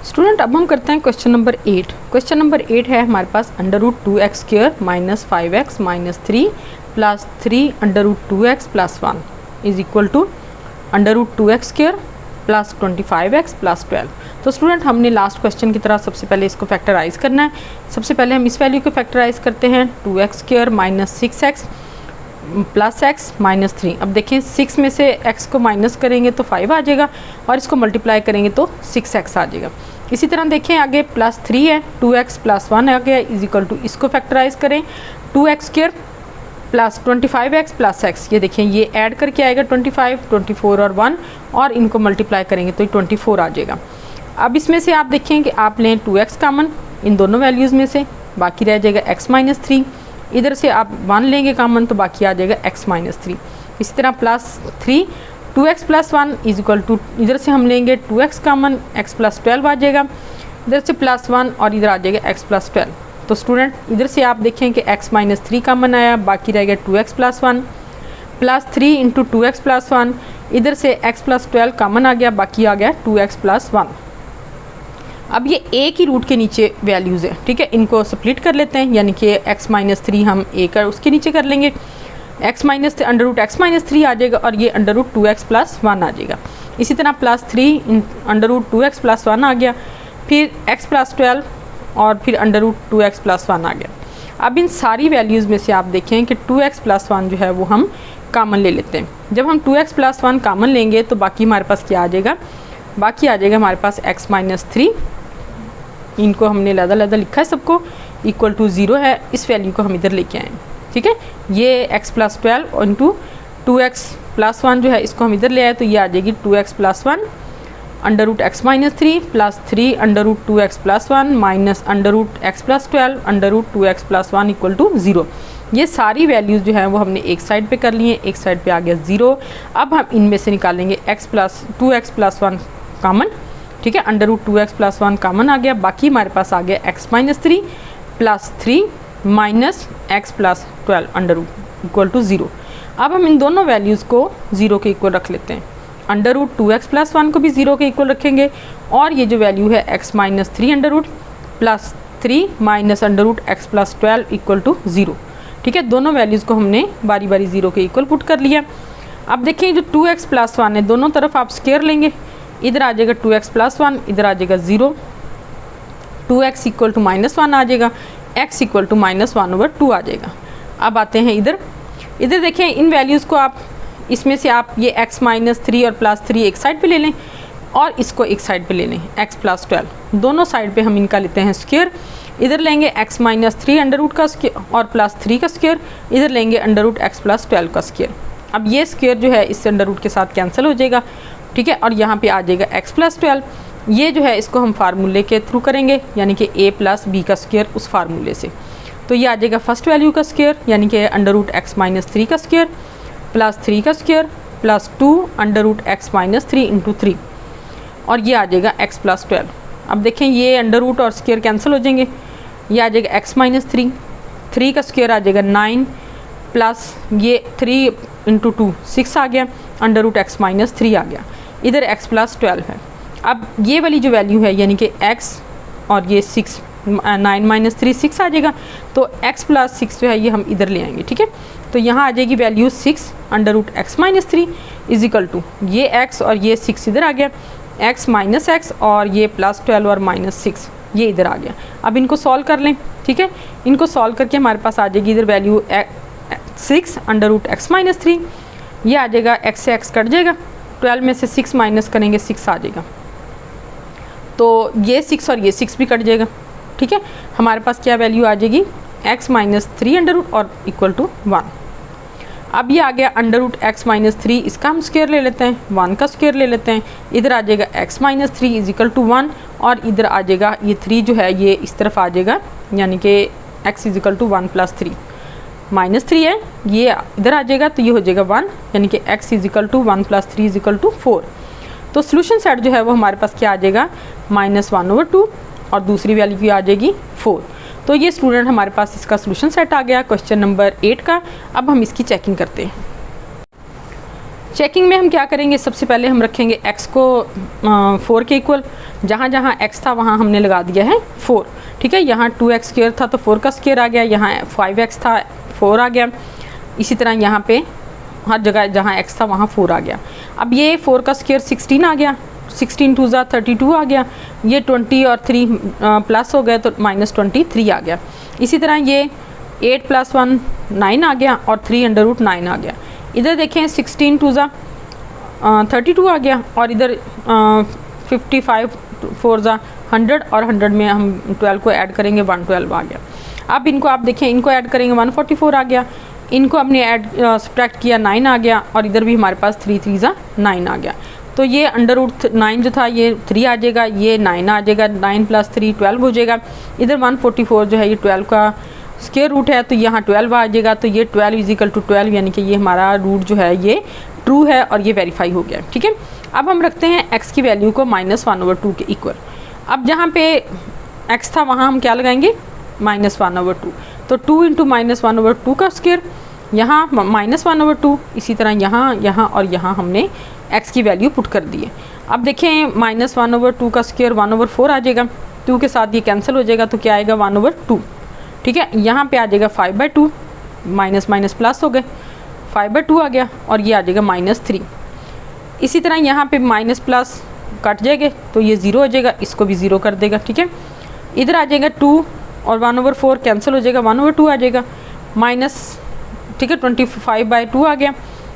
Student अब हम करते हैं क्वेश्चन नंबर 8। क्वेश्चन नंबर 8 है हमारे पास √2x² minus 5x minus 3 plus 3 √2x plus 1 is equal to √2x² plus 25x plus 12। तो स्टूडेंट हमने लास्ट क्वेश्चन की तरह सबसे पहले इसको फैक्टराइज करना है। सबसे पहले हम इस वैल्यू को फैक्टराइज करते हैं 2x² minus 6x plus x minus 3। अब देखें 6 में से x को माइनस करेंगे तो 5 आ जाएगा और इसको मल्टीप्लाई करेंगे तो 6x आ जाएगा। इसी तरह देखें आगे प्लस 3 है 2x प्लस 1 आ गया इज इक्वल टू, इसको फैक्टराइज करें 2x² plus 25x plus x। ये देखें ये ऐड करके आएगा 25, 24 और 1 और इनको मल्टीप्लाई करेंगे तो 24 आ जाएगा। अब इसमें से आप देखें कि आप लें 2x कॉमन इन दोनों वैल्यूज़ में से, बाकी रह जाएगा x माइनस 3। इधर से आप 1 लेंगे कॉमन तो बाकी आ जाएगा x माइनस 3। इसी तरह plus 3 2x plus 1 is equal to, इधर से हम लेंगे 2x कॉमन x प्लस 12 आ जाएगा, इधर से प्लस 1 और इधर आ जाएगा x प्लस 12। तो स्टूडेंट इधर से आप देखें कि x माइनस 3 कॉमन आया, बाकी रह गया 2x plus 1 plus 3 into 2x plus 1, इधर से x प्लस 12 कॉमन आ गया, बाकी आ गया 2x प्लस 1। अब ये एक ही रूट के नीचे वैल्यूज़ है, ठीक है, इनको स्प्लिट कर लेते हैं, यानी कि x माइनस 3 हम एक उसके नीचे कर लेंगे, x माइनस √x माइनस 3 आ जाएगा और ये √2x प्लस 1 आ जाएगा। इसी तरह प्लस 3 √2x प्लस 1 आ गया, फिर x प्लस 12 और फिर √2x प्लस 1 आ गया। अब इन सारी वैल्यूज़ में से आप देखें कि 2x प्लस 1 जो है वो हम कॉमन ले लेते हैं। जब हम 2x प्लस 1 कॉमन लेंगे तो बाकी हमारे पास क्या आ जाएगा, बाकी आ जाएगा हमारे पास x माइनस 3, इनको हमने लदा लिखा है सबको, इक्वल टू 0 है, इस वैल्यू को हम इधर लेके आए, ठीक है। ये x plus 12 into 2x plus 1 जो है इसको हम इधर ले आए तो ये आ जाएगी 2x plus 1 √x minus 3 plus 3 √2x plus 1 minus √x plus 12 √2x plus 1 equal to 0। ये सारी वैल्यूज़ जो है वो हमने एक साइड पे कर ली हैं, एक साइड पे आ गया 0। अब हम इनमें से निकालेंगे 2x प्लस 1 कॉमन, ठीक है, √2x प्लस 1 कॉमन आ गया, बाकी हमारे पास आ गया x minus 3 plus 3 minus x plus 12 equal to 0। अब हम इन दोनों वैल्यूज़ को 0 के इक्वल रख लेते हैं, √2x प्लस 1 को भी 0 के इक्वल रखेंगे और ये जो वैल्यू है x minus 3 plus 3 minus √x plus 12 equal to 0, ठीक है। दोनों वैल्यूज़ को हमने बारी बारी 0 के इक्वल पुट कर लिया। अब देखिए जो 2x प्लस 1 है दोनों तरफ आप स्क्वायर लेंगे, इधर आ जाएगा 2x प्लस 1, इधर आ जाएगा 0, 2x इक्वल टू माइनस 1 आ जाएगा, x इक्वल टू माइनस 1/2 आ जाएगा। अब आते हैं इधर देखें इन वैल्यूज़ को आप, इसमें से आप ये x माइनस 3 और प्लस 3 एक साइड पे ले लें और इसको एक साइड पे ले लें x प्लस 12, दोनों साइड पे हम इनका लेते हैं स्क्वायर। इधर लेंगे x माइनस 3 अंडर का स्क्वायर और प्लस 3 का स्क्वायर, इधर लेंगे √x प्लस 12 का स्क्वायर। अब ये स्क्वायर जो है इस अंडर के साथ कैंसिल हो जाएगा, ठीक है, और यहाँ पे आ जाएगा x प्लस 12। ये जो है इसको हम फार्मूले के थ्रू करेंगे, यानी कि a प्लस b का स्क्वायर उस फार्मूले से। तो ये आ जाएगा फर्स्ट वैल्यू का स्क्वायर, यानी कि √x माइनस 3 का स्क्वायर प्लस 3 का square plus 2 √x minus 3 into 3 और ये आ जाएगा x प्लस 12। अब देखें ये अंडर रूट और स्क्वायर कैंसिल हो जाएंगे, ये आ जाएगा x माइनस 3 का स्क्वायर आ जाएगा 9 प्लस ये 3 इंटू 2 6 आ गया, √x माइनस 3 आ गया, इधर x प्लस 12 है। अब ये वाली जो वैल्यू है यानी कि x और ये 6 9 माइनस 3 6 आ जाएगा, तो x प्लस 6 जो है ये हम इधर ले आएंगे, ठीक है। तो यहाँ आ जाएगी value 6 √x minus 3 is equal to ये x और ये 6 इधर आ गया, x माइनस x और ये प्लस 12 और माइनस 6 ये इधर आ गया। अब इनको सॉल्व कर लें, ठीक है, इनको सॉल्व करके हमारे पास आ जाएगी इधर वैल्यू 6 √x माइनस 3, ये आ जाएगा x से x कट जाएगा, 12 में से 6 माइनस करेंगे 6 आ जाएगा, तो ये 6 और ये 6 भी कट जाएगा, ठीक है। हमारे पास क्या वैल्यू आ जाएगी x माइनस 3 अंडर रूट और इक्वल टू 1। अब ये आ गया √x माइनस 3, इसका हम स्क्वायर ले लेते हैं, 1 का स्क्वायर ले लेते हैं, इधर आ जाएगा x minus 3 is equal to 1 और इधर आ जाएगा ये 3 जो है ये इस तरफ आ जाएगा, यानी कि x is equal to 1 plus 3 minus 3 है, ये इधर आ जाएगा तो ये हो जाएगा 1, यानी कि x is equal to 1 plus 3 is equal to 4। तो सोल्यूशन सेट जो है वो हमारे पास क्या आ जाएगा -1/2 और दूसरी वैल्यू की आ जाएगी 4। तो ये स्टूडेंट हमारे पास इसका सोल्यूशन सेट आ गया क्वेश्चन नंबर 8 का। अब हम इसकी चेकिंग करते हैं। चेकिंग में हम क्या करेंगे, सबसे पहले हम रखेंगे x को 4 के इक्वल, जहाँ जहाँ x था वहाँ हमने लगा दिया है 4, ठीक है। यहाँ 2x स्क्वायर था तो 4 का स्क्वायर आ गया, यहाँ 5x था 4 आ गया, इसी तरह यहाँ पे हर जगह जहाँ x था वहाँ 4 आ गया। अब ये 4 का स्क्वायर 16 आ गया, 16 2 ज़ा 32 आ गया, ये 20 और 3 प्लस हो गए तो -23 आ गया। इसी तरह ये 8 + 1 9 आ गया और 3√9 आ गया। इधर देखें 16 2 ज़ा 32 आ गया और इधर 55 4 ज़ा 100 और 100 में हम 12 को ऐड करेंगे 112 आ गया। अब इनको आप देखें, इनको ऐड करेंगे 144 आ गया, इनको हमने ऐड सब्ट्रैक्ट किया 9 आ गया और इधर भी हमारे पास 3 3 ज़ा 9 आ गया। तो ये √9 जो था ये 3 आ जाएगा, ये 9 आ जाएगा, 9 + 3 12 हो जाएगा। इधर 144 जो है ये 12 का स्क्वायर रूट है तो यहाँ 12 आ जाएगा, तो ये 12 = 12 यानी कि ये हमारा रूट जो है ये ट्रू है और ये वेरीफाई हो गया, ठीक है। अब हम रखते हैं x की वैल्यू को -1/2 के इक्वल। अब जहाँ पे x था वहाँ हम क्या लगाएंगे -1/2, तो 2 × -1/2 का स्क्वायर, यहाँ -1/2, इसी तरह यहाँ यहाँ और यहाँ हमने x की वैल्यू पुट कर दी है। अब देखें -1/2 का स्क्वायर 1/4 आ जाएगा, 2 के साथ ये कैंसिल हो जाएगा तो क्या आएगा 1/2, ठीक है। यहाँ पे आ जाएगा 5/2, माइनस माइनस प्लस हो गए, 5/2 आ गया और ये आ जाएगा -3। इसी तरह यहाँ पे माइनस प्लस कट जाएंगे तो ये 0 हो जाएगा, इसको भी 0 कर देगा, ठीक है। इधर आ जाएगा 2 और 1/4 कैंसिल हो जाएगा, 1/2 आ जाएगा माइनस, ठीक है, 25/2 आ गया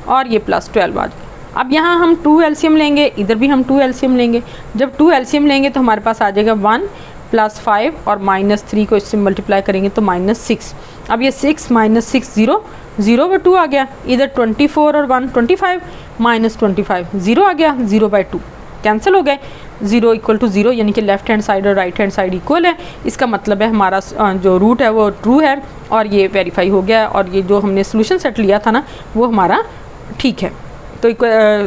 और ये +12 आ जाएगा। अब यहाँ हम 2 एलसीएम लेंगे, इधर भी हम 2 एलसीएम लेंगे। जब 2 एलसीएम लेंगे तो हमारे पास आ जाएगा 1 + 5 और -3 को इससे मल्टीप्लाई करेंगे तो -6। अब ये 6 - 6 0 0/2 आ गया, इधर 24 और 1 25 -25 0 आ गया, 0/2 कैंसिल हो गए, 0 = 0 यानी कि लेफ्ट हैंड साइड और राइट हैंड साइड इक्वल है। इसका मतलब है हमारा जो रूट है वो ट्रू है और ये वेरीफाई हो गया और ये जो हमने सोल्यूशन सेट लिया था ना वो हमारा ठीक है। तो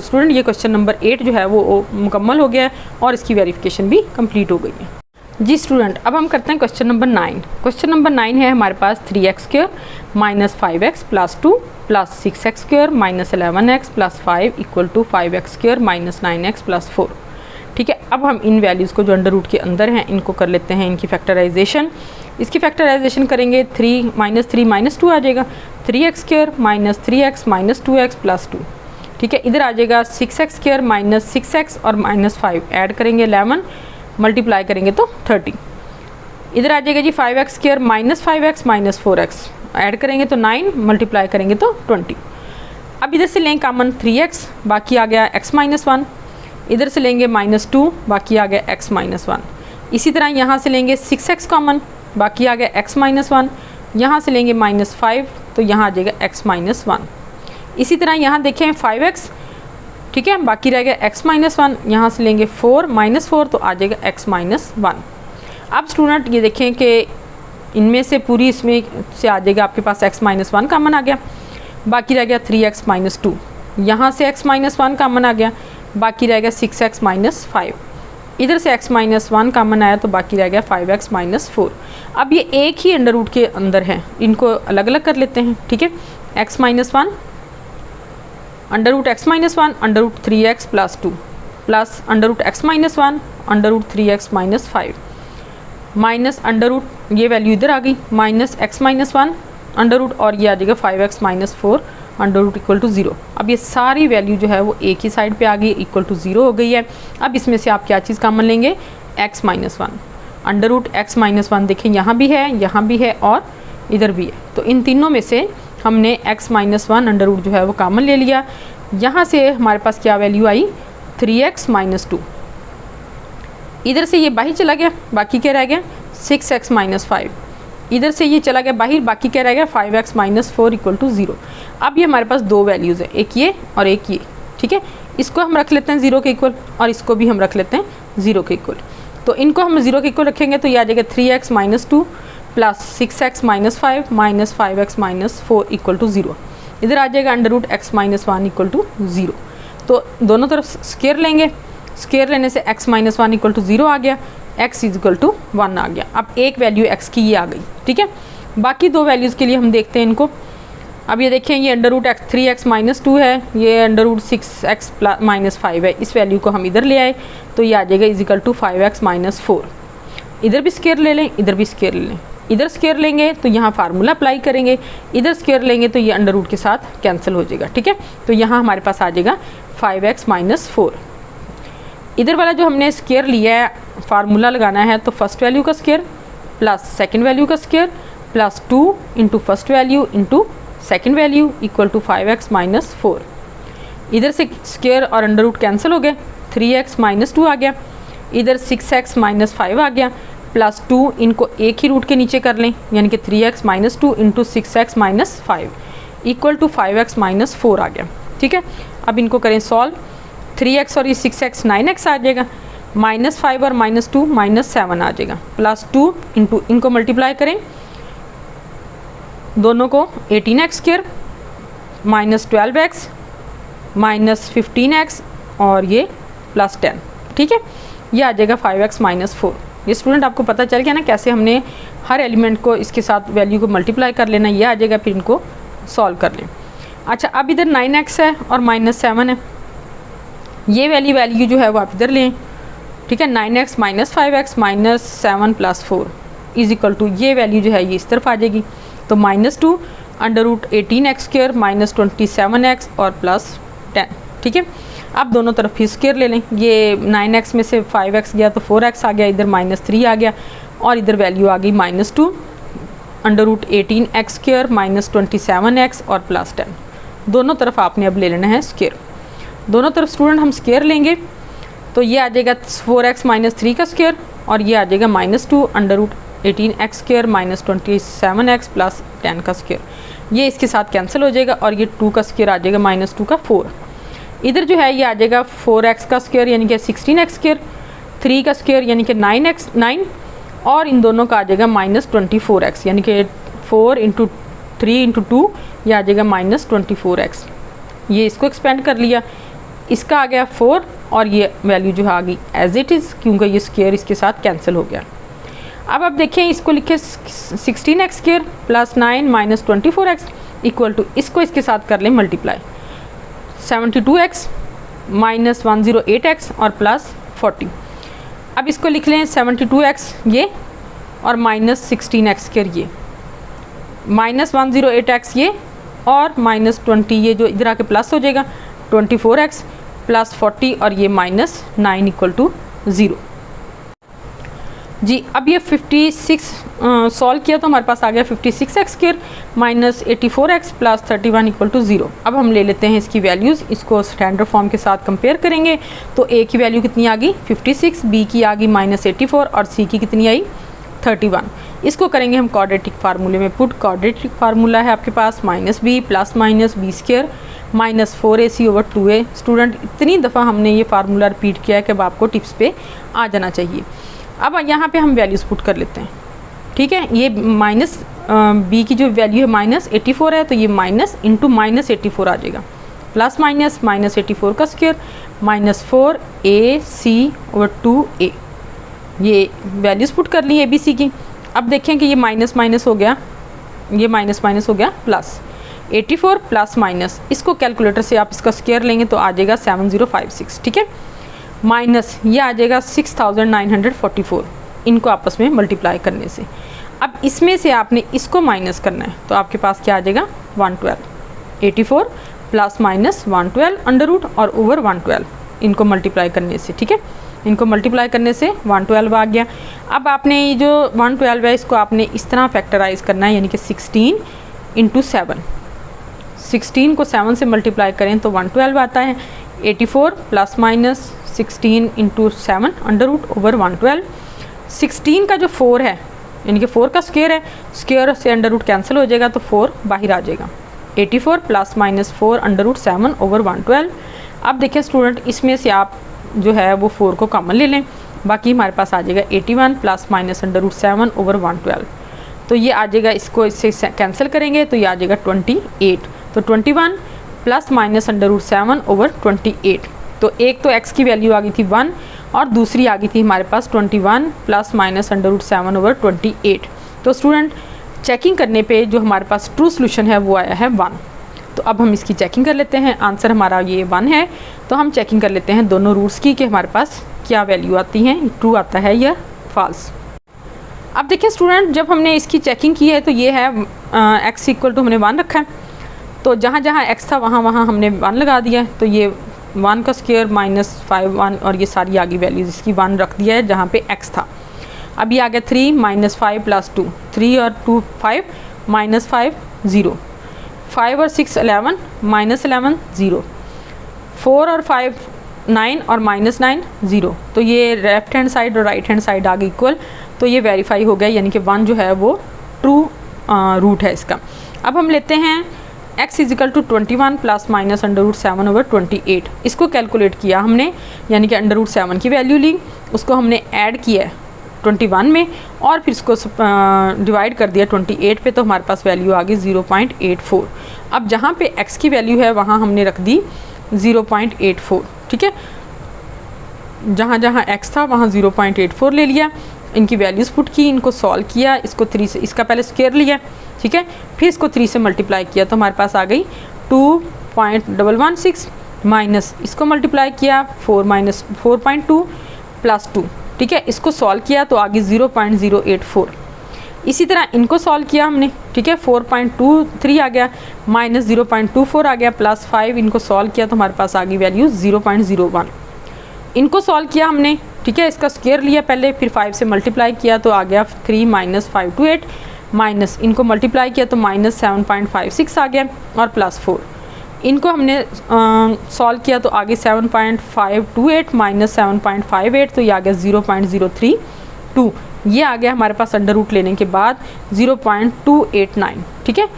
स्टूडेंट ये क्वेश्चन नंबर 8 जो है वो मुकम्मल हो गया है और इसकी वेरिफिकेशन भी कंप्लीट हो गई है। जी स्टूडेंट, अब हम करते हैं क्वेश्चन नंबर 9। क्वेश्चन नंबर 9 है हमारे पास 3x² - 5x + 2 + 6x² - 11x + 5 = 5x² - 9x + 4, ठीक है। अब हम इन वैल्यूज़ को जो अंडर रूट के अंदर हैं इनको कर लेते हैं इनकी फैक्टराइजेशन। इसकी फैक्टराइजेशन करेंगे 3 - 2 आ जाएगा, 3x² - 3x - 2x + 2, ठीक है। इधर आ जाएगा 6x² - 6x और -5 ऐड करेंगे 11, मल्टीप्लाई करेंगे तो 30। इधर आ जाएगा जी 5x² - 5x - 4x ऐड करेंगे तो 9, मल्टीप्लाई करेंगे तो 20। अब इधर से लेंगे कॉमन 3x, बाकी आ गया x - 1, इधर से लेंगे -2, बाकी आ गया x - 1। इसी तरह यहाँ से लेंगे 6x कॉमन, बाकी आ गया x - 1, यहाँ से लेंगे -5 तो यहाँ आ जाएगा x - 1। इसी तरह यहाँ देखें 5x, ठीक है, बाकी रह गया x - 1, यहाँ से लेंगे 4 -4 तो आ जाएगा x - 1। अब स्टूडेंट ये देखें कि इनमें से पूरी इसमें से आ जाएगा आपके पास x - 1 कॉमन आ गया, बाकी रह गया 3x - 2, यहाँ से x - 1 कॉमन आ गया, बाकी रह गया 6x - 5, इधर से x - 1 कॉमन आया तो बाकी रह गया 5x - 4। अब ये एक ही अंडर रूट के अंदर हैं, इनको अलग अलग कर लेते हैं, ठीक है। x - 1 √x - 1 √3x + 2 plus √x - 1 √3x - 5 minus √ ये वैल्यू इधर आ गई -x - 1 अंडर रूट और ये आ जाएगा 5x - 4 अंडर रूट = 0। अब ये सारी वैल्यू जो है वो एक ही साइड पे आ गई, = 0 हो गई है। अब इसमें से आप क्या चीज़ कॉमन लेंगे, x - 1 अंडर रूट x - 1 देखें यहाँ भी है और इधर भी है, तो इन तीनों में से हमने x - 1 अंडर रूट जो है वो कॉमन ले लिया। यहाँ से हमारे पास क्या वैल्यू आई 3x - 2, इधर से ये बाहर चला गया, बाकी क्या रह गया 6x - 5, इधर से ये चला गया बाहर, बाकी क्या रह गया 5x - 4 = 0। अब ये हमारे पास दो वैल्यूज़ है, एक ये और एक ये, ठीक है। इसको हम रख लेते हैं 0 के इक्वल और इसको भी हम रख लेते हैं 0 के इक्वल। तो इनको हम 0 के इक्वल रखेंगे तो ये आ जाएगा 3x - 2 plus 6x - 5 minus 5x - 4 = 0। इधर आ जाएगा अंडर रूट x - 1 = 0। तो दोनों तरफ स्क्वायर लेंगे, स्क्वायर लेने से x - 1 = 0 आ गया, x = 1 आ गया। अब एक वैल्यू x की ये आ गई, ठीक है। बाकी दो वैल्यूज़ के लिए हम देखते हैं इनको। अब ये देखें ये अंडर रूट 3x माइनस 2 है, ये अंडर रूट 6x माइनस 5 है, इस वैल्यू को हम इधर ले आए तो ये आ जाएगा is equal to 5x minus 4। इधर भी स्क्वायर ले लें, इधर भी स्क्वायर ले लें, इधर स्क्वायर लेंगे तो यहाँ फार्मूला अप्लाई करेंगे, इधर स्क्वायर लेंगे तो ये अंडर रूट के साथ कैंसिल हो जाएगा, ठीक है। तो यहाँ हमारे पास आ जाएगा 5x माइनस 4। इधर वाला जो हमने स्क्वायर लिया है फार्मूला लगाना है तो फर्स्ट वैल्यू का स्क्वायर प्लस सेकंड वैल्यू का square plus 2 into first value into second value equal to 5x minus 4। इधर से स्क्वायर और अंडर रूट कैंसिल हो गए, 3x माइनस 2 आ गया, इधर 6x माइनस 5 आ गया प्लस 2, इनको एक ही रूट के नीचे कर लें यानी कि 3x minus 2 into 6x minus 5 equal to 5x minus 4 आ गया, ठीक है। अब इनको करें सॉल्व, 3x और ये 6x 9x आ जाएगा, माइनस 5 और माइनस 2 माइनस 7 आ जाएगा, प्लस 2 इंटू इनको मल्टीप्लाई करें दोनों को 18x square minus 12x minus 15x और ये प्लस 10, ठीक है। ये आ जाएगा 5x माइनस 4। ये स्टूडेंट आपको पता चल गया ना कैसे हमने हर एलिमेंट को इसके साथ वैल्यू को मल्टीप्लाई कर लेना, ये आ जाएगा, फिर इनको सॉल्व कर लें। अच्छा अब इधर 9x है और माइनस 7 है, ये वैल्यू जो है वो आप इधर लें, ठीक है। 9x minus 5x minus 7 plus 4 is equal to ये वैल्यू जो है ये इस तरफ आ जाएगी, तो minus 2 under root 18x square minus 27x और प्लस 10, ठीक है। अब दोनों तरफ फिर स्क्वायर ले लें, ये 9x में से 5x गया तो 4x आ गया, इधर माइनस 3 आ गया और इधर वैल्यू आ गई minus 2 under root 18x square minus 27x और प्लस 10। दोनों तरफ आपने अब ले लेना है स्क्वायर, दोनों तरफ स्टूडेंट हम स्क्वायर लेंगे तो ये आ जाएगा 4x माइनस 3 का स्क्वायर और ये आ जाएगा minus 2 under root 18x square minus 27x plus 10 का स्क्वायर, ये इसके साथ कैंसिल हो जाएगा और ये 2 का स्क्वायर आ जाएगा माइनस 2 का 4। इधर जो है ये आ जाएगा 4x का स्क्वायर यानी कि 16x स्क्वायर, 3 का स्क्वायर यानी कि 9 और इन दोनों का आ जाएगा माइनस 24x यानी कि 4 इंटू 3 इंटू 2 ये आ जाएगा माइनस 24x। ये इसको एक्सपेंड कर लिया, इसका आ गया 4 और ये वैल्यू जो आ गई एज इट इज़ क्योंकि ये स्क्वायर इसके साथ कैंसिल हो गया। अब आप देखें इसको लिखे 16x square plus 9 minus 24x equal to इसको इसके साथ कर लें मल्टीप्लाई 72x माइनस 108x और प्लस 40। अब इसको लिख लें 72x ये और माइनस 16x स्क्वायर ये माइनस 108x ये और माइनस 20 ये जो इधर आके प्लस हो जाएगा 24x प्लस 40 और ये माइनस 9 इक्वल टू 0 जी। अब ये 56 सॉल्व किया तो हमारे पास आ गया 56x square minus 84x plus 31 equal to 0। अब हम ले लेते हैं इसकी वैल्यूज़, इसको स्टैंडर्ड फॉर्म के साथ कंपेयर करेंगे तो a की वैल्यू कितनी आ गई 56, b की आ गई माइनस 84 और c की कितनी आई 31। इसको करेंगे हम क्वाड्रेटिक फार्मूले में पुट, क्वाड्रेटिक फार्मूला है आपके पास minus B plus minus B square minus 4ac over 2a। Student इतनी दफ़ा हमने ये फार्मूला रिपीट किया है कि अब आपको टिप्स पे आ जाना चाहिए। अब यहाँ पे हम वैल्यूज़ पुट कर लेते हैं, ठीक है। ये माइनस बी की जो वैल्यू है माइनस 84 है तो ये माइनस इंटू माइनस 84 आ जाएगा प्लस माइनस माइनस 84 का square minus 4ac over 2a। ये वैल्यूज़ पुट कर ली ABC की। अब देखें कि ये माइनस माइनस हो गया, ये माइनस माइनस हो गया प्लस 84 प्लस माइनस, इसको कैलकुलेटर से आप इसका स्क्वायर लेंगे तो आ जाएगा 7056, ठीक है। माइनस ये आ जाएगा 6944, इनको आपस में मल्टीप्लाई करने से। अब इसमें से आपने इसको माइनस करना है तो आपके पास क्या आ जाएगा 112, 84 प्लस माइनस 112 अंडर रूट और ओवर 112 इनको मल्टीप्लाई करने से, ठीक है। इनको मल्टीप्लाई करने से 112 आ गया। अब आपने ये जो 112 है इसको आपने इस तरह फैक्टराइज करना है यानी कि 16 इंटू 7, 16 को 7 से मल्टीप्लाई करें तो 112 आता है। 84 plus minus 16 into 7 under root over 112। 16 का जो 4 है यानी कि 4 का स्क्वायर है, स्क्वायर से अंडर रूट कैंसिल हो जाएगा तो 4 बाहर आ जाएगा। 84 plus minus 4 under root 7 over 112। अब देखिए स्टूडेंट इसमें से आप जो है वो 4 को कॉमन ले लें, बाकी हमारे पास आ जाएगा 81 plus minus under root 7 over 112। तो ये आ जाएगा, इसको इससे कैंसिल करेंगे तो ये आ जाएगा 28। तो 21 plus minus under root 7 over 28। तो एक तो x की वैल्यू आ गई थी 1 और दूसरी आ गई थी हमारे पास 21 plus minus under root 7 over 28। तो स्टूडेंट चेकिंग करने पे जो हमारे पास ट्रू सोल्यूशन है वो आया है 1। तो अब हम इसकी चेकिंग कर लेते हैं। आंसर हमारा ये 1 है। तो हम चेकिंग कर लेते हैं दोनों रूट्स की कि हमारे पास क्या वैल्यू आती हैं, ट्रू आता है या फॉल्स। अब देखिए स्टूडेंट, जब हमने इसकी चेकिंग की है तो ये है x इक्वल टू हमने 1 रखा है, तो जहाँ जहाँ x था वहाँ वहाँ हमने 1 लगा दिया है। तो ये 1 का स्क्वायर माइनस 5 1 और ये सारी आगे वैल्यूज़ इसकी 1 रख दिया है जहाँ पे x था। अब ये आ गया 3 माइनस 5 प्लस 2, 3 और 2 5 माइनस 5 0, 5 और 6 11 माइनस 11 0, 4 और 5 9 और माइनस 9 0। तो ये लेफ्ट हैंड साइड और राइट हैंड साइड आगे इक्वल, तो ये वेरीफाई हो गया, यानी कि 1 जो है वो ट्रू रूट है इसका। अब हम लेते हैं x इजिकल टू 21 प्लस माइनस √7/28। इसको कैलकुलेट किया हमने, यानी कि √7 की वैल्यू ली, उसको हमने ऐड किया 21 में और फिर इसको डिवाइड कर दिया 28 पे, तो हमारे पास वैल्यू आ गई 0.84। अब जहाँ पे x की वैल्यू है वहाँ हमने रख दी 0.84, ठीक है। जहाँ जहाँ x था वहाँ 0.84 ले लिया, इनकी वैल्यूज़ पुट की, इनको सॉल्व किया, इसको 3 से, इसका पहले स्क्वायर लिया, ठीक है, फिर इसको 3 से मल्टीप्लाई किया तो हमारे पास आ गई 2.116 माइनस इसको मल्टीप्लाई किया 4.2 प्लस 2, ठीक है, इसको सॉल्व किया तो आ गई 0.084। इसी तरह इनको सॉल्व किया हमने, ठीक है, 4.23 आ गया माइनस 0.24 आ गया प्लस 5, इनको सॉल्व किया तो हमारे पास आ गई वैल्यू 0.01। इनको सॉल्व किया हमने, ठीक है, इसका स्क्वायर लिया पहले, फिर 5 से मल्टीप्लाई किया तो आ गया 3 माइनस 528 माइनस इनको मल्टीप्लाई किया तो माइनस 7.56 आ गया और प्लस 4। इनको हमने सॉल्व किया तो आगे 7.528 माइनस 7.58, तो ये आ गया 0.032। ये आ गया हमारे पास अंडर रूट लेने के बाद 0.289, ठीक है,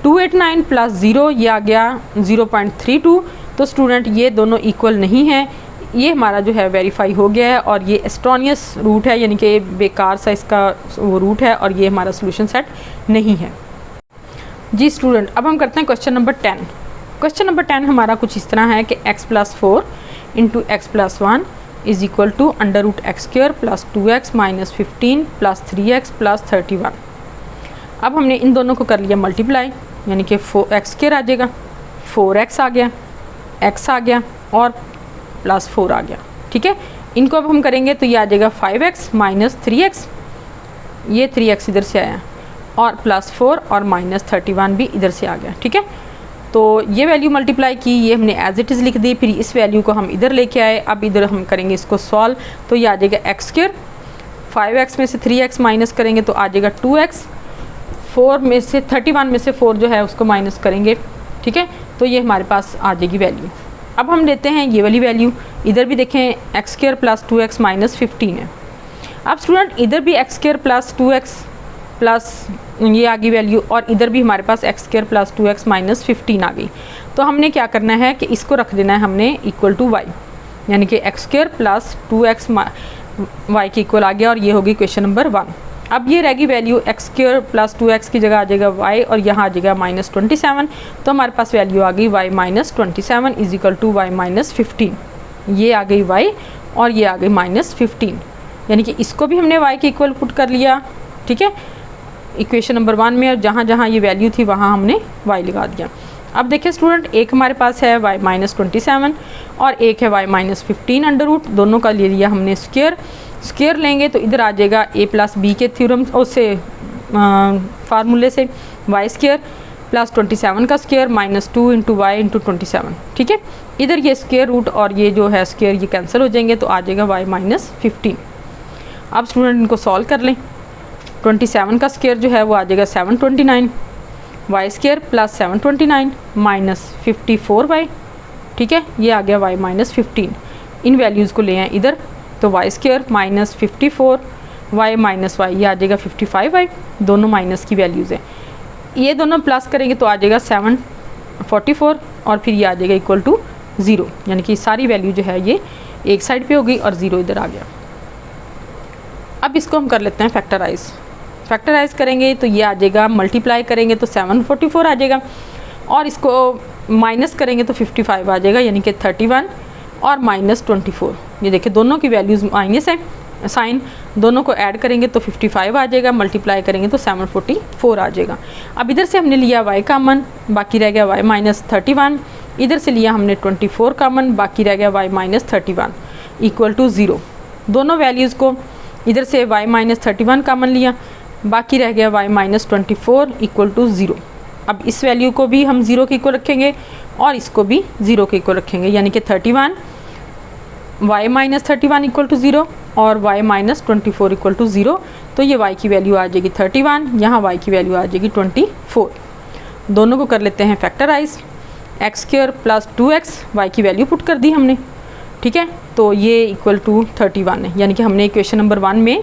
289 प्लस 0 ये आ गया 0.32। तो स्टूडेंट ये दोनों इक्वल नहीं है, ये हमारा जो है वेरीफाई हो गया है और ये एस्ट्रोनियस रूट है, यानी कि बेकार सा इसका वो रूट है और ये हमारा सोल्यूशन सेट नहीं है। जी स्टूडेंट, अब हम करते हैं क्वेश्चन नंबर 10। क्वेश्चन नंबर 10 हमारा कुछ इस तरह है कि x plus 4 into x plus 1 is equal to under root x square plus 2x minus 15 plus 3x plus 31। अब हमने इन दोनों को कर लिया मल्टीप्लाई, यानी कि x स्क्वायर आ जाएगा, 4x आ गया, x आ गया और प्लस 4 आ गया, ठीक है। इनको अब हम करेंगे तो ये आ जाएगा 5x माइनस 3x, ये 3x इधर से आया और प्लस 4 और माइनस 31 भी इधर से आ गया, ठीक है। तो ये वैल्यू मल्टीप्लाई की, ये हमने एज इट इज़ लिख दी, फिर इस वैल्यू को हम इधर लेके आए। अब इधर हम करेंगे इसको सॉल्व, तो ये आ जाएगा एक्स स्क्वायर, 5x में से 3x माइनस करेंगे तो आ जाएगा 2x, 4 में से 31 में से 4 जो है उसको माइनस करेंगे, ठीक है, तो ये हमारे पास आ जाएगी वैल्यू। अब हम लेते हैं ये वाली वैल्यू, इधर भी देखें x square plus 2x minus 15 है। अब स्टूडेंट इधर भी x square plus 2x plus ये आ गई वैल्यू और इधर भी हमारे पास x square plus 2x minus 15 आ गई। तो हमने क्या करना है कि इसको रख देना है हमने इक्वल टू y, यानी कि x square plus 2x y के इक्वल आ गया और ये होगी क्वेश्चन नंबर 1। अब ये रहेगी value x square plus 2x की जगह आ जाएगा y और यहाँ आ जाएगा माइनस 27, तो हमारे पास वैल्यू आ गई y minus 27 is equal to y minus 15। ये आ गई y और ये आ गई माइनस 15, यानी कि इसको भी हमने y के इक्वल पुट कर लिया, ठीक है, इक्वेशन नंबर 1 में, और जहाँ जहाँ ये वैल्यू थी वहाँ हमने y लगा दिया। अब देखिए स्टूडेंट, एक हमारे पास है y माइनस 27 और एक है y माइनस 15 अंडर रूट, दोनों का ले लिया हमने स्क्वायर। स्क्वायर लेंगे तो इधर आ जाएगा a प्लस बी के थ्योरम उससे फार्मूले से y स्क्वायर प्लस 27 का square minus 2 into y into 27, ठीक है। इधर ये स्क्वायर रूट और ये जो है स्क्वायर ये कैंसिल हो जाएंगे तो आ जाएगा y माइनस 15। अब स्टूडेंट इनको सॉल्व कर लें, 27 का स्क्वायर जो है वो आ जाएगा 729, Y square plus 729 minus 54y, ठीक है, ये आ गया y माइनस 15। इन वैल्यूज़ को ले आए इधर, तो y square minus 54 y minus y, ये आ जाएगा 55y, दोनों माइनस की वैल्यूज़ है। ये दोनों प्लस करेंगे तो आ जाएगा 744 और फिर ये आ जाएगा इक्वल टू 0, यानी कि सारी वैल्यू जो है ये एक साइड पे हो गई और 0 इधर आ गया। अब इसको हम कर लेते हैं फैक्टराइज करेंगे तो ये आ जाएगा, मल्टीप्लाई करेंगे तो 744 आ जाएगा और इसको माइनस करेंगे तो 55 आ जाएगा, यानी कि 31 और माइनस 24। ये देखिए दोनों की वैल्यूज़ माइनस है, साइन, दोनों को ऐड करेंगे तो 55 आ जाएगा, मल्टीप्लाई करेंगे तो 744 आ जाएगा। अब इधर से हमने लिया y कॉमन, बाकी रह गया y माइनस 31, इधर से लिया हमने 24 कॉमन, बाकी रह गया y माइनस 31 इक्वल टू 0। दोनों वैल्यूज़ को इधर से y माइनस 31 कॉमन लिया, बाकी रह गया y माइनस 24 इक्वल टू 0। अब इस वैल्यू को भी हम 0 के इक्वल रखेंगे और इसको भी 0 के इक्वल रखेंगे, यानी कि 31 y माइनस 31 इक्वल टू 0 और y माइनस 24 इक्वल टू 0। तो ये y की वैल्यू आ जाएगी 31, यहाँ y की वैल्यू आ जाएगी 24। दोनों को कर लेते हैं factorize, x square plus 2x, y की वैल्यू पुट कर दी हमने, ठीक है। तो ये इक्वल टू 31 है, यानी कि हमने इक्वेशन नंबर 1 में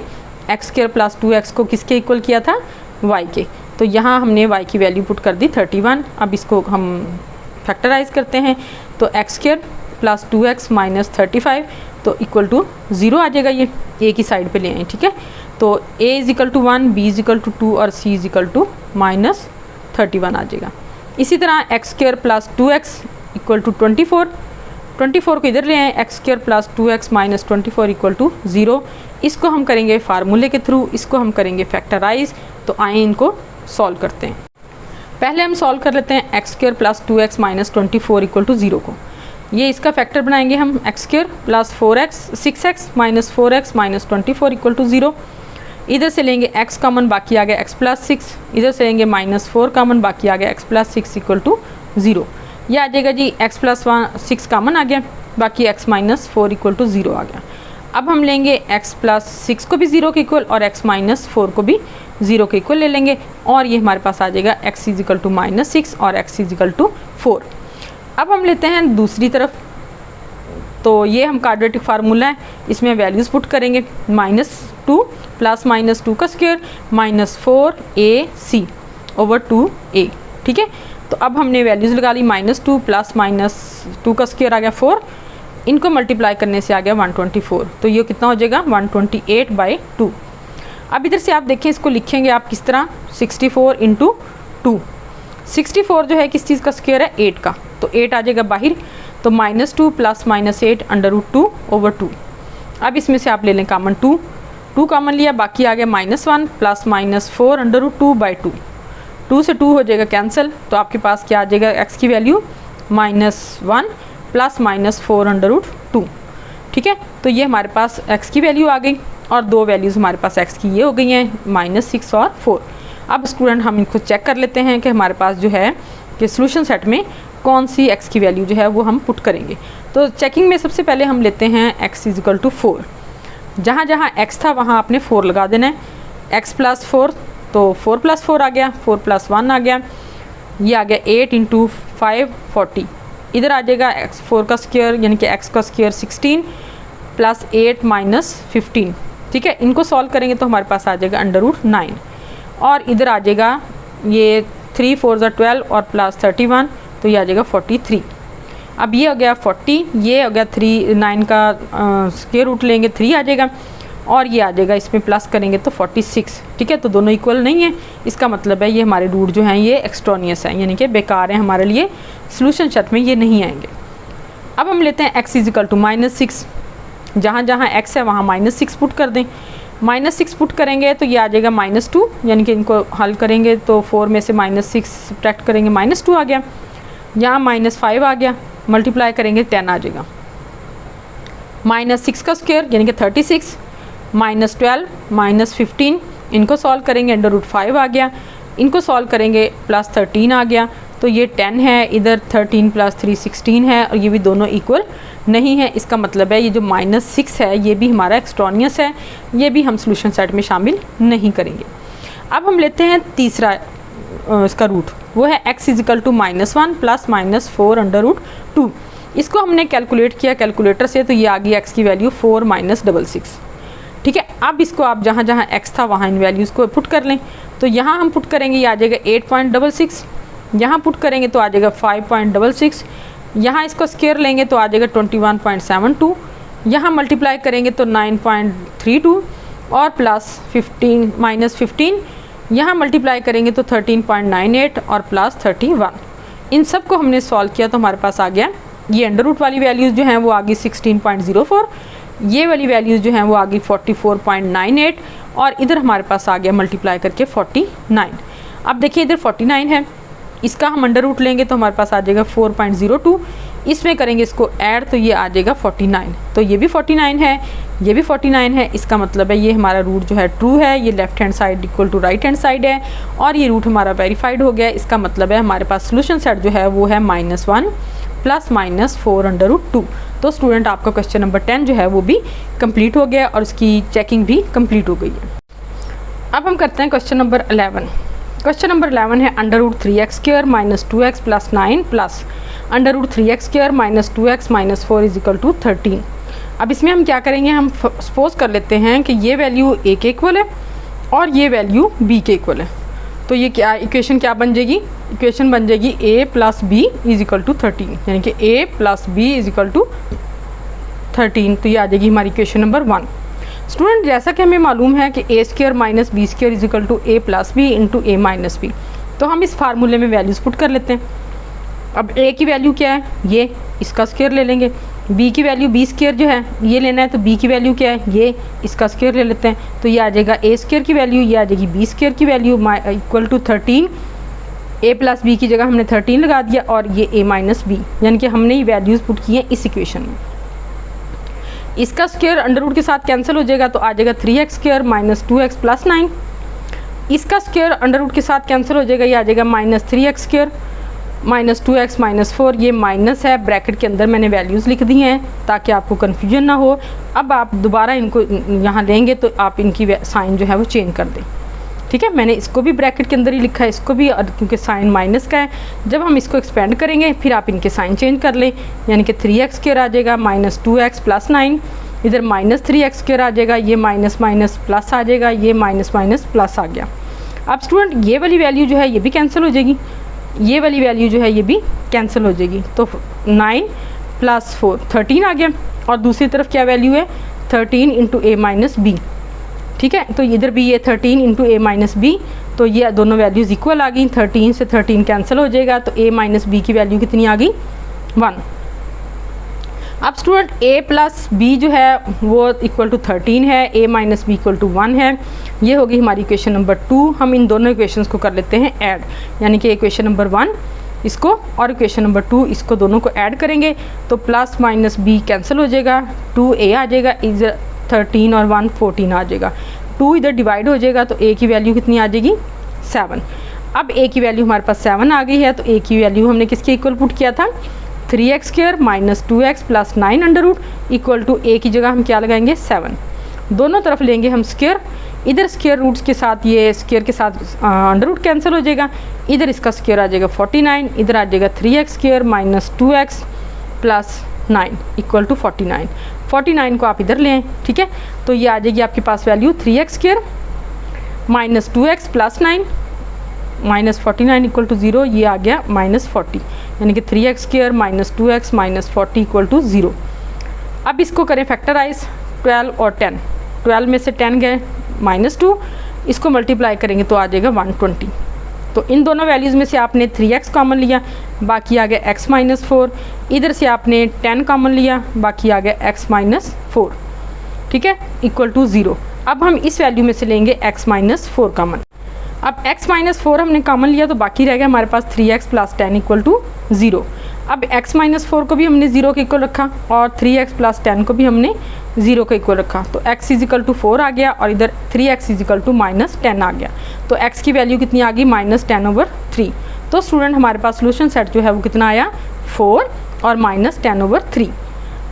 एक्स स्क्वायर प्लस 2x को किसके इक्वल किया था, y के। तो यहाँ हमने y की वैल्यू पुट कर दी 31। अब इसको हम फैक्टराइज करते हैं, तो x square plus 2x minus 35 तो इक्वल टू 0 आ जाएगा। ये a की साइड पे ले आए, ठीक है। तो a is equal to 1, b is equal to 2 और c is equal to minus 31 आ जाएगा। इसी तरह x square plus 2x equal to 24 को इधर ले आए, x square plus 2x minus 24 equal to 0। इसको हम करेंगे फार्मूले के थ्रू, इसको हम करेंगे फैक्टराइज। तो आए इनको सॉल्व करते हैं। पहले हम सॉल्व कर लेते हैं x square plus 2x minus 24 equal to 0 को। ये इसका फैक्टर बनाएंगे हम, x square plus 6x minus 4x minus 24 equal to 0। इधर से लेंगे x कॉमन, बाकी आ गया x प्लस 6, इधर से लेंगे माइनस 4 कॉमन, बाकी आ गया x प्लस 6 इक्वल टू 0। यह आ जाएगा जी x प्लस 6 कॉमन आ गया, बाकी x माइनस 4 इक्वल टू 0 आ गया। अब हम लेंगे x प्लस 6 को भी 0 के इक्वल और x माइनस 4 को भी 0 के इक्वल ले लेंगे, और ये हमारे पास आ जाएगा x is equal to minus 6 और x इज इक्वल टू 4। अब हम लेते हैं दूसरी तरफ, तो ये हम क्वाड्रेटिक फार्मूला है, इसमें वैल्यूज़ पुट करेंगे। -2 प्लस -2 का square minus 4ac over 2a, ठीक है। तो अब हमने वैल्यूज़ लगा ली, -2 प्लस -2 का स्क्वायर आ गया 4, इनको मल्टीप्लाई करने से आ गया 124। तो ये कितना हो जाएगा 128/2। अब इधर से आप देखें, इसको लिखेंगे आप किस तरह, 64 इंटू 2। 64 जो है किस चीज़ का स्क्वायर है, 8 का, तो 8 आ जाएगा बाहर। तो -2 प्लस -8 √2 ओवर 2। अब इसमें से आप ले लें कॉमन 2 कॉमन लिया, बाकी आ गया -1 प्लस -4 √2/2। 2 से 2 हो जाएगा कैंसिल, तो आपके पास क्या आ जाएगा, x की वैल्यू -1 प्लस -4 √2, ठीक है। तो ये हमारे पास x की वैल्यू आ गई, और दो वैल्यूज़ हमारे पास x की ये हो गई हैं, -6 और 4। अब स्टूडेंट हम इनको चेक कर लेते हैं कि हमारे पास जो है कि सोल्यूशन सेट में कौन सी x की वैल्यू जो है वो हम पुट करेंगे। तो चेकिंग में सबसे पहले हम लेते हैं x इज इक्वल टू 4। जहाँ जहाँ x था वहाँ आपने 4 लगा देना है। x प्लस 4 तो 4 प्लस 4 आ गया, 4 प्लस 1 आ गया, ये आ गया 8 इंटू 5 40। इधर आ जाएगा x 4 का स्क्वायर, यानी कि x का स्क्वायर 16 प्लस 8 माइनस 15, ठीक है। इनको सॉल्व करेंगे तो हमारे पास आ जाएगा √9, और इधर आ जाएगा ये 3 4 12 और प्लस 31, तो ये आ जाएगा 43। अब ये हो गया 40, ये हो गया 9 का स्क्वायर रूट लेंगे 3 आ जाएगा, और ये आ जाएगा इसमें प्लस करेंगे तो 46, ठीक है। तो दोनों इक्वल नहीं है, इसका मतलब है ये हमारे रूट जो हैं ये एक्सट्रानियस हैं, यानी कि बेकार हैं हमारे लिए, सोल्यूशन सेट में ये नहीं आएंगे। अब हम लेते हैं x इज इक्वल टू -6। जहाँ जहाँ x है वहाँ -6 पुट कर दें। -6 पुट करेंगे तो ये आ जाएगा -2, यानी कि इनको हल करेंगे तो 4 में से -6 सब्ट्रैक्ट करेंगे, -2 आ गया। यहाँ -5 आ गया, मल्टीप्लाई करेंगे 10 आ जाएगा। -6 का स्क्वायर यानी कि 36, -12 -15, इनको सॉल्व करेंगे √5 आ गया, इनको सॉल्व करेंगे प्लस 13 आ गया, तो ये 10 है, इधर 13 प्लस 3 16 है, और ये भी दोनों इक्वल नहीं है। इसका मतलब है ये जो -6 है ये भी हमारा एक्सट्रानियस है, ये भी हम सोल्यूशन सेट में शामिल नहीं करेंगे। अब हम लेते हैं तीसरा इसका रूट, वो है x is equal to -1 plus -4 √2। इसको हमने कैलकुलेट किया कैलकुलेटर से, तो ये आ गई x की वैल्यू 4 -66, ठीक है। अब इसको आप जहाँ जहाँ x था वहाँ इन वैल्यूज़ को पुट कर लें। तो यहाँ हम पुट करेंगे, ये आ जाएगा 8.66, यहाँ पुट करेंगे तो आ जाएगा 5.66, यहाँ इसको स्क्वायर लेंगे तो आ जाएगा 21.72, यहाँ मल्टीप्लाई करेंगे तो 9.32, और प्लस 15 -15, यहाँ मल्टीप्लाई करेंगे तो 13.98 और प्लस 31। इन सब को हमने सॉल्व किया तो हमारे पास आ गया ये अंडर रूट वाली वैल्यूज़ जो हैं वो आ गई 16.04, ये वाली वैल्यूज़ जो हैं वो आ गई 44.98 और इधर हमारे पास आ गया मल्टीप्लाई करके 49। अब देखिए इधर 49 है, इसका हम अंडर रूट लेंगे तो हमारे पास आ जाएगा 4.02, इसमें करेंगे इसको ऐड तो ये आ जाएगा 49। तो ये भी 49 है, ये भी 49 है, इसका मतलब है ये हमारा रूट जो है ट्रू है, ये left hand side equal to right hand side है और ये रूट हमारा वेरीफाइड हो गया। इसका मतलब है हमारे पास सोल्यूशन सेट जो है वो है -1 + -4√2। तो स्टूडेंट आपका क्वेश्चन नंबर 10 जो है वो भी कंप्लीट हो गया और उसकी चेकिंग भी कंप्लीट हो गई है। अब हम करते हैं क्वेश्चन नंबर 11। क्वेश्चन नंबर 11 है √3x² - 2x + 9 plus √3x² - 2x - 4 = 13। अब इसमें हम क्या करेंगे, हम सपोज कर लेते हैं कि ये वैल्यू a के इक्वल है और ये वैल्यू b के इक्वल है। तो ये क्या इक्वेशन क्या बन जाएगी, इक्वेशन बन जाएगी a + b = 13, यानी कि a + b = 13। तो ये आ जाएगी हमारी इक्वेशन नंबर 1। स्टूडेंट जैसा कि हमें मालूम है कि a² - b² = a + b × a - b, तो हम इस फार्मूले में वैल्यूज़ पुट कर लेते हैं। अब a की वैल्यू क्या है, ये इसका स्क्वायर ले लेंगे। b की वैल्यू b² जो है ये लेना है, तो b की वैल्यू क्या है, ये इसका स्क्वायर ले लेते हैं। तो ये आ जाएगा a² की वैल्यू, ये आ जाएगी b² की वैल्यू = 13। a + b की जगह हमने 13 लगा दिया और ये a - b, यानी कि हमने ये वैल्यूज़ पुट की हैं इस इक्वेशन में। इसका स्क्वायर अंडर रूट के साथ कैंसिल हो जाएगा तो आ जाएगा 3x² - 2x + 9। इसका स्क्वायर अंडर रूट के साथ कैंसिल हो जाएगा, ये आ जाएगा -3x² - 2x - 4। ये माइनस है, ब्रैकेट के अंदर मैंने वैल्यूज़ लिख दी हैं ताकि आपको कन्फ्यूजन ना हो। अब आप दोबारा इनको यहाँ लेंगे तो आप इनकी साइन जो है वो चेंज कर दें, ठीक है। मैंने इसको भी ब्रैकेट के अंदर ही लिखा है, इसको भी, क्योंकि साइन माइनस का है। जब हम इसको एक्सपेंड करेंगे फिर आप इनके साइन चेंज कर लें, यानी कि 3x² आ जाएगा - 2x + 9, इधर -3x² आ जाएगा, ये माइनस माइनस प्लस आ जाएगा, ये माइनस माइनस प्लस आ गया। अब स्टूडेंट ये वाली वैल्यू जो है ये भी कैंसिल हो जाएगी, ये वाली वैल्यू जो है ये भी कैंसिल हो जाएगी। तो 9 + 4 13 आ गया और दूसरी तरफ क्या वैल्यू है 13 × a - b, ठीक है। तो इधर भी ये 13 × a - b, तो ये दोनों वैल्यूज़ इक्वल आ गई। 13 से 13 कैंसिल हो जाएगा तो a - b की वैल्यू कितनी आ गई 1। अब स्टूडेंट a + b जो है वो = 13 है, a - b = 1 है। ये होगी हमारी इक्वेशन नंबर 2। हम इन दोनों इक्वेशंस को कर लेते हैं ऐड, यानी कि इक्वेशन नंबर 1 इसको और इक्वेशन नंबर 2 इसको, दोनों को ऐड करेंगे तो + - b कैंसिल हो जाएगा, 2a आ जाएगा, इधर 13 और 1 14 आ जाएगा, 2 इधर डिवाइड हो जाएगा तो a की वैल्यू कितनी आ जाएगी 7। अब a की वैल्यू हमारे पास 7 आ गई है, तो a की वैल्यू हमने किसके इक्वल पुट किया था 3x² - 2x + 9 under root = a की जगह हम क्या लगाएंगे 7। दोनों तरफ लेंगे हम स्क्वायर, इधर स्क्वायर रूट्स के साथ ये स्क्वायर के साथ अंडर रूट कैंसिल हो जाएगा, इधर इसका स्क्वायर आ जाएगा 49, इधर आ जाएगा 3x² - 2x + 9 = 49। 49 को आप इधर लें, ठीक है। तो ये आ जाएगी आपके पास वैल्यू 3x² - 2x + 9 -49 = 0, ये आ गया -40, यानी कि 3x² - 2x - 40 = 0। अब इसको करें फैक्टराइज, 12 और 10, 12 में से 10 गए -2, इसको मल्टीप्लाई करेंगे तो आ जाएगा 120। तो इन दोनों वैल्यूज़ में से आपने 3x कॉमन लिया, बाकी आ गया x - 4, इधर से आपने 10 कॉमन लिया, बाकी आ गया x - 4, ठीक है, = 0। अब हम इस वैल्यू में से लेंगे x - 4 कॉमन। अब x - 4 हमने कॉमन लिया तो बाकी रह गया हमारे पास 3x + 10 = 0। अब x - 4 को भी हमने 0 के इक्वल रखा और 3x + 10 को भी हमने 0 के इक्वल रखा, तो x = 4 आ गया और इधर 3x = -10 आ गया। तो x की वैल्यू कितनी आ गई -10/3। तो स्टूडेंट हमारे पास सोल्यूशन सेट जो है वो कितना आया 4 और -10/3।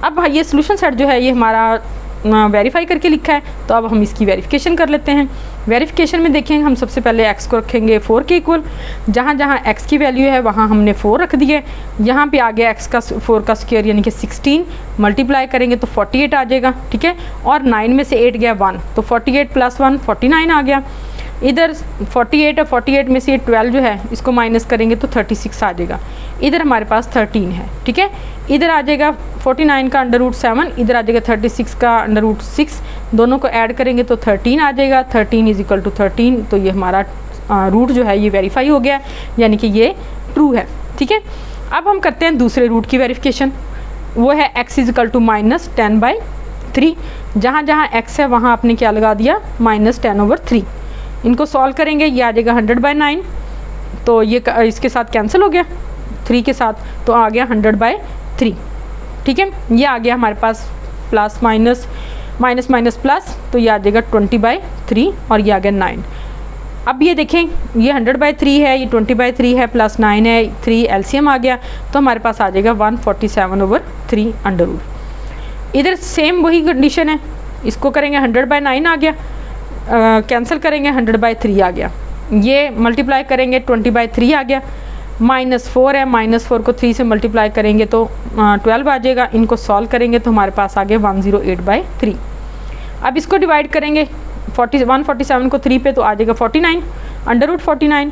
अब ये सोल्यूशन सेट जो है ये हमारा वेरीफाई करके लिखा है, तो अब हम इसकी वेरिफिकेशन कर लेते हैं। वेरिफिकेशन में देखें हम सबसे पहले x को रखेंगे 4 के इक्वल, जहाँ जहाँ x की वैल्यू है वहाँ हमने 4 रख दिए। यहाँ पे आ गया x का 4 का स्क्वायर यानी कि 16, मल्टीप्लाई करेंगे तो 48 आ जाएगा, ठीक है। और 9 में से 8 गया 1, तो 48 + 1 49 आ गया। इधर 48 और 48 में से ये 12 जो है इसको माइनस करेंगे तो 36 आ जाएगा। इधर हमारे पास 13 है, ठीक है। इधर आ जाएगा 49 का √7, इधर आ जाएगा 36 का √6, दोनों को ऐड करेंगे तो 13 आ जाएगा। 13 = 13, तो ये हमारा रूट जो है ये वेरीफाई हो गया, यानी कि ये ट्रू है, ठीक है। अब हम करते हैं दूसरे रूट की वेरिफिकेशन, वो है x = -10/3। 3। जहाँ जहाँ x है वहाँ आपने क्या लगा दिया, -10/3। इनको सॉल्व करेंगे, ये आ जाएगा 100/9, तो ये इसके साथ कैंसिल हो गया 3 के साथ, तो आ गया 100/3। ठीक है, ये आ गया हमारे पास plus minus minus minus plus, तो ये आ जाएगा 20/3 और ये आ गया 9। अब ये देखें, ये 100/3 है, ये 20/3 है, प्लस 9 है, 3 एलसीएम आ गया, तो हमारे पास आ जाएगा 147/3 अंडर रूट। इधर सेम वही कंडीशन है, इसको करेंगे 100/9 आ गया, कैंसिल करेंगे 100/3 आ गया, ये मल्टीप्लाई करेंगे 20/3 आ गया, -4 है, -4 को 3 से मल्टीप्लाई करेंगे तो 12 आ जाएगा। इनको सॉल्व करेंगे तो हमारे पास आ गया 108/3। अब इसको डिवाइड करेंगे 147 को 3 पे तो आ जाएगा 49 अंडर रूट 49।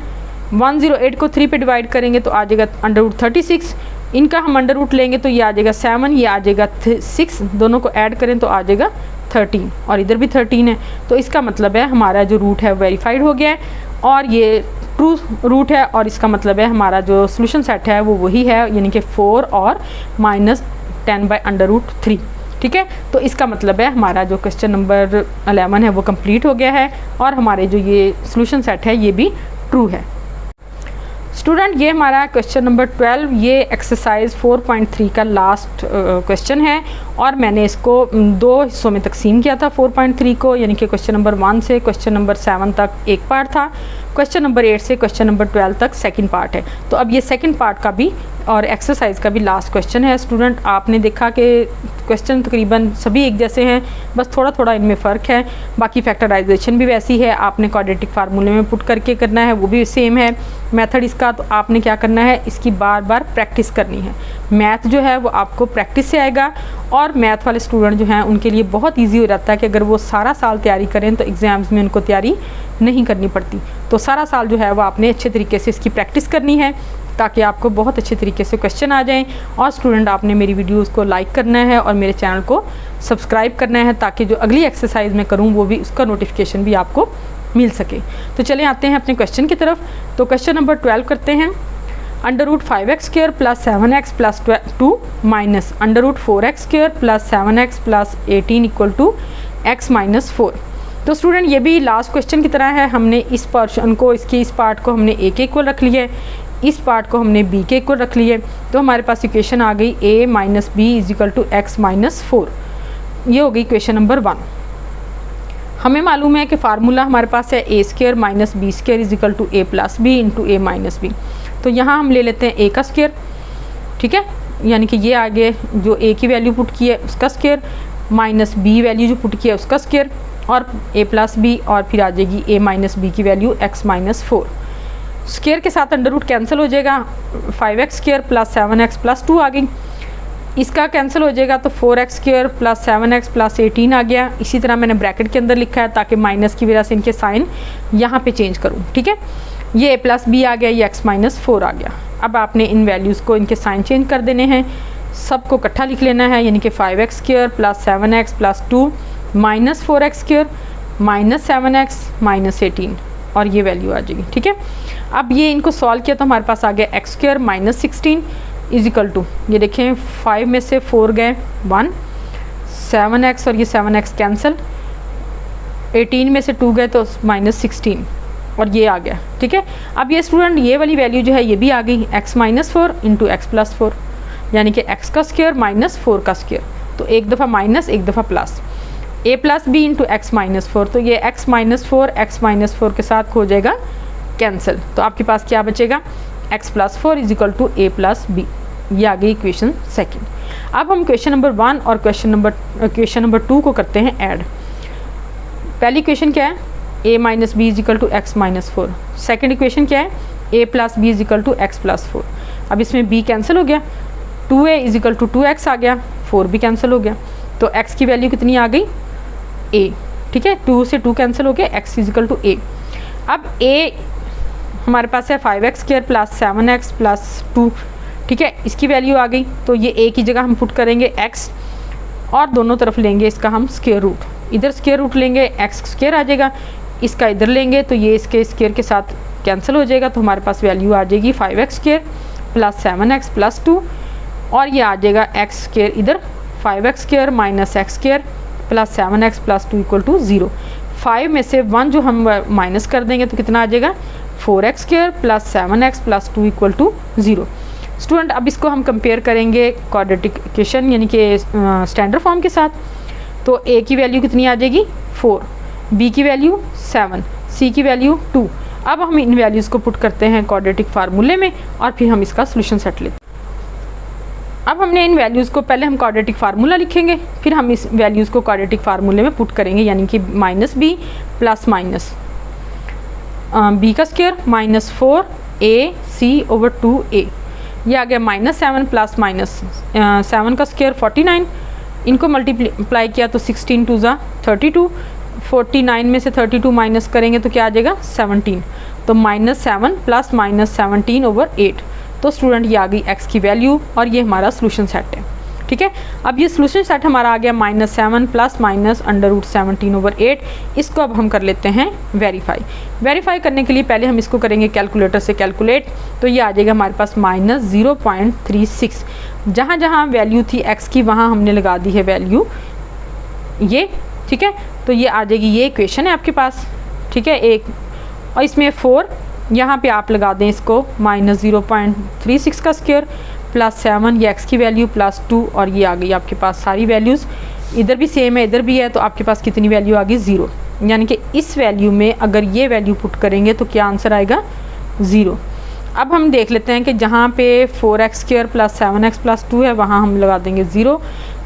108 को 3 पे डिवाइड करेंगे तो आ जाएगा अंडर रूट 36। इनका हम अंडर रूट लेंगे तो ये आ जाएगा 7, ये आ जाएगा 6, दोनों को ऐड करें तो आ जाएगा 13 और इधर भी 13 है। तो इसका मतलब है हमारा जो रूट है वेरीफाइड हो गया है और ये ट्रू रूट है, और इसका मतलब है हमारा जो सोल्यूशन सेट है वो वही है, यानी कि 4 और -10/√3। ठीक है, तो इसका मतलब है हमारा जो क्वेश्चन नंबर 11 है वो कंप्लीट हो गया है और हमारे जो ये सोल्यूशन सेट है ये भी ट्रू है। स्टूडेंट, ये हमारा क्वेश्चन नंबर 12, ये एक्सरसाइज 4.3 का लास्ट क्वेश्चन है और मैंने इसको 2 हिस्सों में तकसीम किया था 4.3 को, यानी कि क्वेश्चन नंबर 1 से क्वेश्चन नंबर 7 तक एक पार्ट था, क्वेश्चन नंबर 8 से क्वेश्चन नंबर 12 तक सेकंड पार्ट है। तो अब ये सेकंड पार्ट का भी और एक्सरसाइज का भी लास्ट क्वेश्चन है। स्टूडेंट, आपने देखा कि क्वेश्चन तकरीबन सभी एक जैसे हैं, बस थोड़ा थोड़ा इनमें फ़र्क है, बाकी फैक्टराइजेशन भी वैसी है, आपने क्वाड्रेटिक फार्मूले में पुट करके करना है, वो भी सेम है मेथड इसका। तो आपने क्या करना है, इसकी बार बार प्रैक्टिस करनी है। मैथ जो है वो आपको प्रैक्टिस से आएगा और मैथ वाले स्टूडेंट जो हैं उनके लिए बहुत ईजी हो जाता है कि अगर वो सारा साल तैयारी करें तो एग्ज़ाम्स में उनको तैयारी नहीं करनी पड़ती। तो सारा साल जो है वो आपने अच्छे तरीके से इसकी प्रैक्टिस करनी है ताकि आपको बहुत अच्छे तरीके से क्वेश्चन आ जाएं। और स्टूडेंट, आपने मेरी वीडियोस को लाइक करना है और मेरे चैनल को सब्सक्राइब करना है ताकि जो अगली एक्सरसाइज मैं करूं वो भी उसका नोटिफिकेशन भी आपको मिल सके। तो चलें आते हैं अपने क्वेश्चन की तरफ। तो क्वेश्चन नंबर 12 करते हैं। √5x² + 7x + 2 minus √4x² + 7x + 18 = x - 4। तो स्टूडेंट, ये भी लास्ट क्वेश्चन की तरह है। हमने इस पोर्शन को, इस पार्ट को हमने a के इक्वल रख लिया है, इस पार्ट को हमने b के इक्वल रख लिया है। तो हमारे पास इक्वेशन आ गई a - b = x - 4। ये हो गई इक्वेशन नंबर 1। हमें मालूम है कि फार्मूला हमारे पास है a² - b² = a + b × a - b। तो यहाँ हम ले लेते हैं a का स्क्वायर, ठीक है, यानी कि ये आगे जो a की वैल्यू पुट की है उसका स्क्वायर माइनस b वैल्यू जो पुट की है उसका स्क्वायर और a + b, और फिर आ जाएगी a - b की वैल्यू x - 4। स्क्वायर के साथ अंडर रूट कैंसिल हो जाएगा, 5x² + 7x + 2 आ गई, इसका कैंसिल हो जाएगा तो 4x² + 7x + 18 आ गया। इसी तरह मैंने ब्रैकेट के अंदर लिखा है ताकि माइनस की वजह से इनके साइन यहाँ पे चेंज करूँ, ठीक है। ये a + b आ गया, ये x - 4 आ गया। अब आपने इन वैल्यूज़ को, इनके साइन चेंज कर देने हैं, सबको इकट्ठा लिख लेना है, यानी कि 5x² + 7x + 2 minus 4x² - 7x - 18 और ये वैल्यू आ जाएगी, ठीक है। अब ये इनको सॉल्व किया तो हमारे पास आ गया x² - 16 = ये देखें 5 में से 4 गए 1, 7x और ये 7x कैंसिल, 18 में से 2 गए तो -16 और ये आ गया, ठीक है। अब ये स्टूडेंट, ये वाली वैल्यू जो है ये भी आ गई x - 4 × x + 4, यानी कि x का स्क्वायर माइनस 4 का स्क्वायर, तो एक दफ़ा माइनस एक दफ़ा प्लस, a + b × x - 4, तो ये x - 4 x - 4 के साथ हो जाएगा कैंसिल, तो आपके पास क्या बचेगा x + 4 = a + b। ये आ गई इक्वेशन सेकंड। अब हम क्वेश्चन नंबर 1 और क्वेश्चन नंबर 2 को करते हैं ऐड। पहली इक्वेशन क्या है, a - b = x - 4। Second equation क्या है, a + b = x + 4। अब इसमें b कैंसिल हो गया, 2a = 2x आ गया, 4 भी कैंसिल हो गया, तो x की वैल्यू कितनी आ गई a, ठीक है, 2 से 2 कैंसिल हो गया, x = a। अब a हमारे पास है 5x² + 7x + 2, ठीक है, इसकी वैल्यू आ गई, तो ये a की जगह हम पुट करेंगे x और दोनों तरफ लेंगे इसका हम स्क्वायर रूट, इधर स्क्वायर रूट लेंगे x² आ जाएगा, इसका इधर लेंगे तो ये इसके स्क्वायर के साथ कैंसिल हो जाएगा, तो हमारे पास वैल्यू आ जाएगी 5x² + 7x + 2 और ये आ जाएगा x² इधर 5x² - x² plus 7x plus 2 equal to 0। 5 में से 1 जो हम माइनस कर देंगे तो कितना आ जाएगा 4x square plus 7x plus 2 equal to 0। Student अब इसको हम कंपेयर करेंगे क्वाड्रेटिक इक्वेशन यानी कि स्टैंडर्ड फॉर्म के साथ। तो a की वैल्यू कितनी आ जाएगी 4, b की वैल्यू 7, c की वैल्यू 2। अब हम इन वैल्यूज़ को पुट करते हैं क्वाड्रेटिक फार्मूले में और फिर हम इसका सोल्यूशन सेट लेते हैं। अब हमने इन वैल्यूज़ को पहले हम क्वाड्रेटिक फार्मूला लिखेंगे, फिर हम इस वैल्यूज़ को क्वाड्रेटिक फार्मूले में पुट करेंगे, यानी कि minus B plus minus b का square minus 4ac over 2a, ये आ गया माइनस 7 प्लस माइनस 7 का स्क्वायर 49, इनको मल्टीप्लाई किया तो 16 2 ज़ा 32, 49 में से 32 माइनस करेंगे तो क्या आ जाएगा 17, तो माइनस 7 प्लस माइनस 17 ओवर 8। तो स्टूडेंट ये आ गई x की वैल्यू और ये हमारा सोल्यूशन सेट है। ठीक है, अब ये सोल्यूशन सेट हमारा आ गया minus 7 plus minus under root 17 over 8। इसको अब हम कर लेते हैं वेरीफाई करने के लिए पहले हम इसको करेंगे कैलकुलेटर से कैलकुलेट, तो ये आ जाएगा हमारे पास माइनस 0.36। जहाँ जहाँ वैल्यू थी x की वहाँ हमने लगा दी है वैल्यू ये। ठीक है, तो ये आ जाएगी, ये इक्वेशन है आपके पास। ठीक है, एक और इसमें 4 यहाँ पे आप लगा दें इसको माइनस 0.36 का स्क्वायर प्लस 7 ये x की वैल्यू प्लस 2 और ये आ गई आपके पास सारी वैल्यूज़। इधर भी सेम है इधर भी है, तो आपके पास कितनी वैल्यू आ गई 0, यानी कि इस वैल्यू में अगर ये वैल्यू पुट करेंगे तो क्या आंसर आएगा 0। अब हम देख लेते हैं कि जहाँ पे 4x square plus 7x plus 2 है वहाँ हम लगा देंगे 0,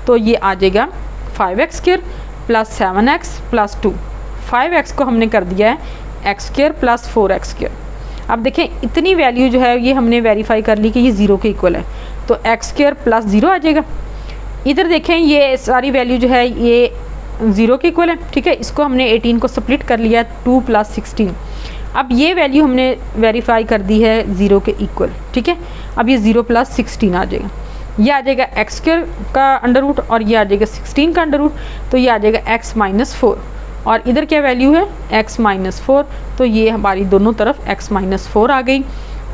तो ये आ जाएगा 5x square plus 7x plus 2। 5x को हमने कर दिया है x square plus 4x square. अब देखें इतनी वैल्यू जो है ये हमने वेरीफाई कर ली कि ये 0 के इक्वल है, तो x स्क्वायर प्लस 0 आ जाएगा। इधर देखें ये सारी वैल्यू जो है ये 0 के इक्वल है। ठीक है, इसको हमने 18 को स्प्लिट कर लिया 2 प्लस 16। अब ये वैल्यू हमने वेरीफाई कर दी है 0 के इक्वल। ठीक है, अब ये 0 प्लस 16 आ जाएगा, ये आ जाएगा x स्क्वायर का अंडर रूट और ये आ जाएगा 16 का अंडर रूट, तो ये आ जाएगा x माइनस 4 और इधर क्या वैल्यू है x माइनस 4, तो ये हमारी दोनों तरफ x माइनस 4 आ गई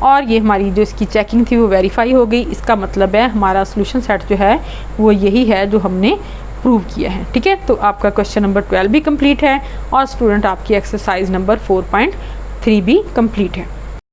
और ये हमारी जो इसकी चेकिंग थी वो वेरीफाई हो गई। इसका मतलब है हमारा सोल्यूशन सेट जो है वो यही है जो हमने प्रूव किया है। ठीक है, तो आपका क्वेश्चन नंबर 12 भी कंप्लीट है और स्टूडेंट आपकी एक्सरसाइज नंबर 4.3 भी कंप्लीट है।